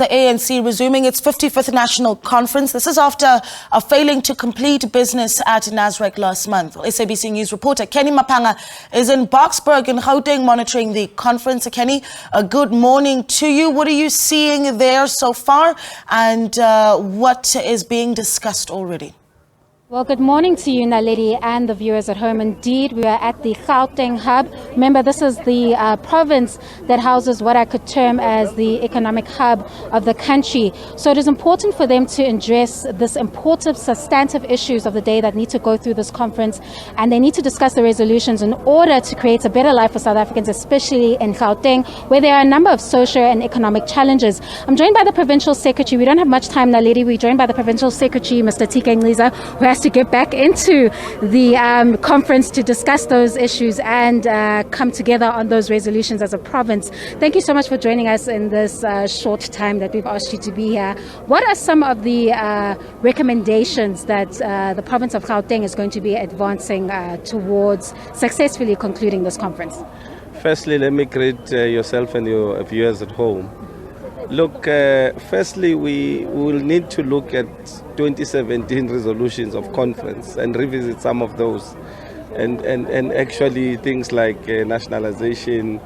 The ANC resuming its 55th National Conference. This is after failing to complete business at Nasrec last month. SABC News reporter Canny Maphanga is in Boksburg in Gauteng monitoring the conference. Canny, good morning to you. What are you seeing there so far, and what is being discussed already? Well, good morning to you, Naledi, and the viewers at home. Indeed, we are at the Gauteng hub. Remember, this is the province that houses what I could term as the economic hub of the country. So it is important for them to address this important substantive issues of the day that need to go through this conference, and they need to discuss the resolutions in order to create a better life for South Africans, especially in Gauteng, where there are a number of social and economic challenges. I'm joined by the Provincial Secretary. We don't have much time, Naledi. We're joined by the Provincial Secretary, Mr. TK Ngliza, who has to get back into the conference to discuss those issues and come together on those resolutions as a province. Thank you so much for joining us in this short time that we've asked you to be here. What are some of the recommendations that the province of Gauteng is going to be advancing towards successfully concluding this conference? Firstly, let me greet yourself and your viewers at home. Look, firstly, we will need to look at 2017 resolutions of conference and revisit some of those. And actually things like nationalization,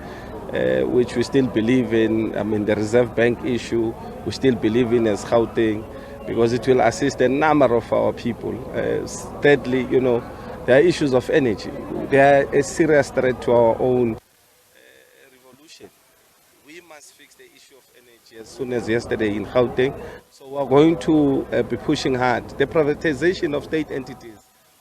which we still believe in. I mean, the Reserve Bank issue, we still believe in as Gauteng, because it will assist a number of our people. Thirdly, there are issues of energy. They are a serious threat to our own revolution. We must fix the issue of energy as soon as yesterday in Gauteng. So we're going to be pushing hard. The privatization of state entities,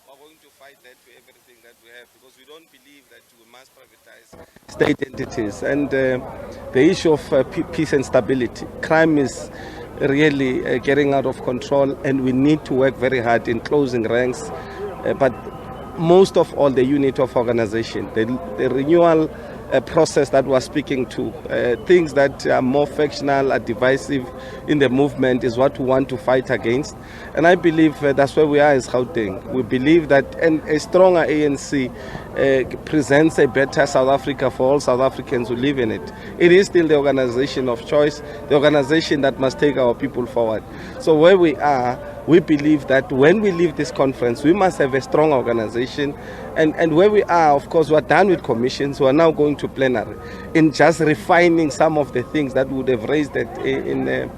we're going to fight that for everything that we have, because we don't believe that we must privatize state entities. And the issue of peace and stability. Crime is really getting out of control, and we need to work very hard in closing ranks. But most of all, the unit of organization, the renewal process that we're speaking to, things that are more factional, are divisive in the movement is what we want to fight against. And I believe that's where we are as Gauteng. We believe that a stronger ANC presents a better South Africa for all South Africans who live in it. It is still the organization of choice, the organization that must take our people forward. So where we are, we believe that when we leave this conference, we must have a strong organization. And where we are, of course, we're done with commissions. We are now going to plenary in just refining some of the things that we would have raised in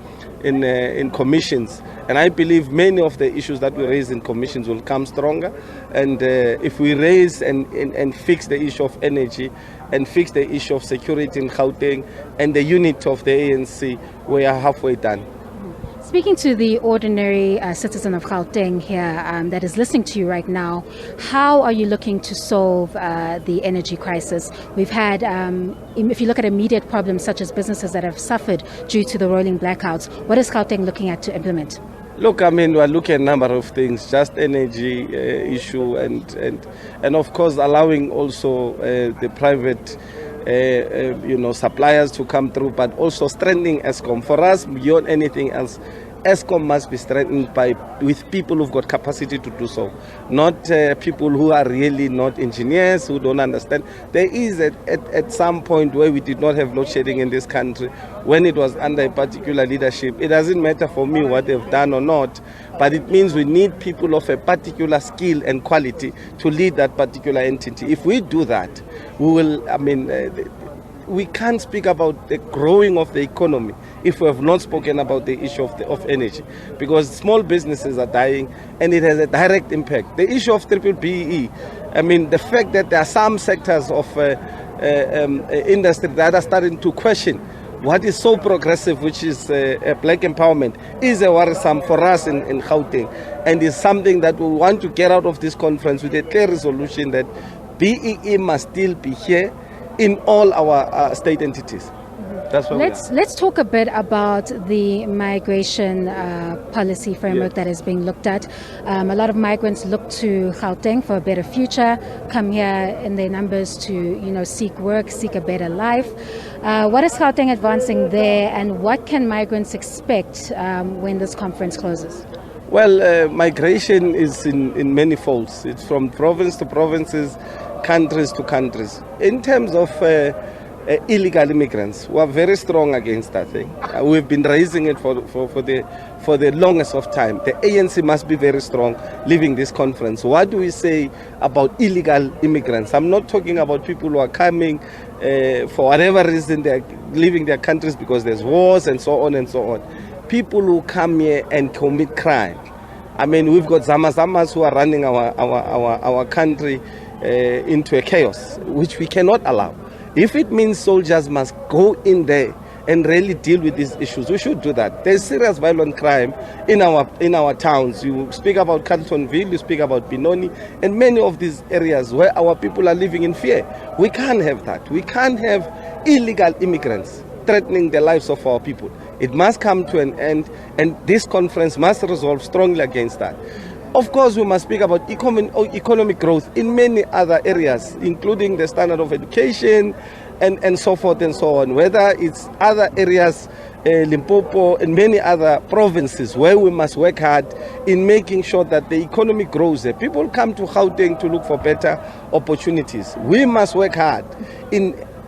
commissions. And I believe many of the issues that we raise in commissions will come stronger. And if we raise and fix the issue of energy and fix the issue of security in Gauteng and the unit of the ANC, we are halfway done. Speaking to the ordinary citizen of Gauteng here that is listening to you right now, how are you looking to solve the energy crisis? We've had, if you look at immediate problems such as businesses that have suffered due to the rolling blackouts, what is Gauteng looking at to implement? Look, I mean, we're looking at a number of things, just energy issue and of course allowing also the private suppliers to come through, but also strengthening Eskom. For us, beyond anything else, Eskom must be strengthened with people who've got capacity to do so, not people who are really not engineers, who don't understand. There is at some point where we did not have load shedding in this country, when it was under a particular leadership. It doesn't matter for me what they've done or not, but it means we need people of a particular skill and quality to lead that particular entity. If we do that, we will, we can't speak about the growing of the economy if we have not spoken about the issue of energy, because small businesses are dying and it has a direct impact. The issue of triple BEE, I mean, the fact that there are some sectors of industry that are starting to question what is so progressive, which is black empowerment, is a worrisome for us in Gauteng, and is something that we want to get out of this conference with a clear resolution that BEE must still be here in all our state entities. That's what let's talk a bit about the migration policy framework that is being looked at. A lot of migrants look to Gauteng for a better future, come here in their numbers to seek work, seek a better life. What is Gauteng advancing there, and what can migrants expect when this conference closes? Well, migration is in many folds. It's from province to provinces, countries to countries. In terms of illegal immigrants. We are very strong against that thing. We've been raising it for the longest of time. The ANC must be very strong leaving this conference. What do we say about illegal immigrants? I'm not talking about people who are coming for whatever reason they're leaving their countries because there's wars and so on and so on. People who come here and commit crime. I mean, we've got Zamas who are running our country into a chaos, which we cannot allow. If it means soldiers must go in there and really deal with these issues, we should do that. There's serious violent crime in our towns. You speak about Carltonville, you speak about Benoni, and many of these areas where our people are living in fear. We can't have that. We can't have illegal immigrants threatening the lives of our people. It must come to an end, and this conference must resolve strongly against that. Of course, we must speak about economic growth in many other areas, including the standard of education and so forth and so on, whether it's other areas, Limpopo and many other provinces where we must work hard in making sure that the economy grows. People come to Gauteng to look for better opportunities. We must work hard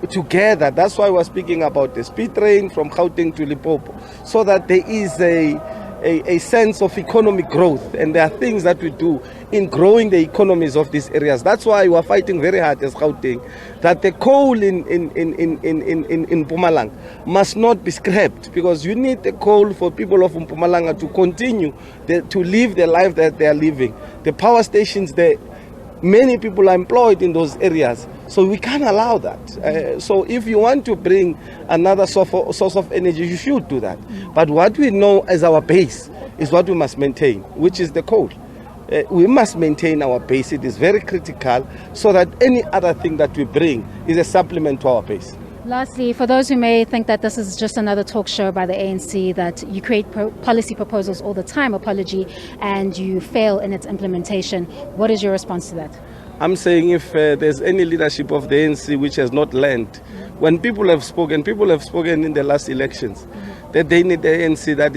together. That's why we're speaking about the speed train from Gauteng to Limpopo, so that there is a sense of economic growth, and there are things that we do in growing the economies of these areas. That's why we are fighting very hard as Gauteng, that the coal in Mpumalanga must not be scrapped, because you need the coal for people of Mpumalanga to continue to live the life that they are living. The power stations there, many people are employed in those areas, so we can't allow that. So if you want to bring another source of energy, you should do that. But what we know as our base is what we must maintain, which is the coal. We must maintain our base. It is very critical, so that any other thing that we bring is a supplement to our base. Lastly, for those who may think that this is just another talk show by the ANC, that you create policy proposals all the time, and you fail in its implementation, what is your response to that? I'm saying if there's any leadership of the ANC which has not learned, when people have spoken in the last elections, that they need the ANC that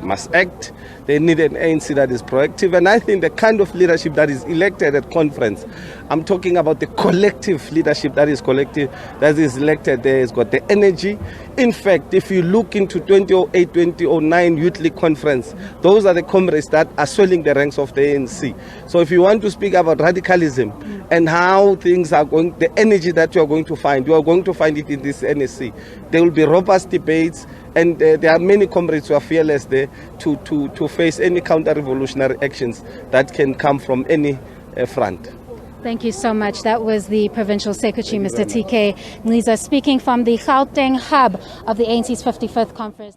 must act. They need an ANC that is proactive, and I think the kind of leadership that is elected at conference, I'm talking about the collective leadership that is elected there, has got the energy. In fact, if you look into 2008, 2009 Youth League Conference, those are the comrades that are swelling the ranks of the ANC. So if you want to speak about radicalism and how things are going, the energy that you are going to find it in this NSC. There will be robust debates, and there are many comrades who are fearless there to face any counter-revolutionary actions that can come from any front. Thank you so much. That was the Provincial Secretary, Mr. TK Nliza, speaking from the Gauteng hub of the ANC's 55th conference.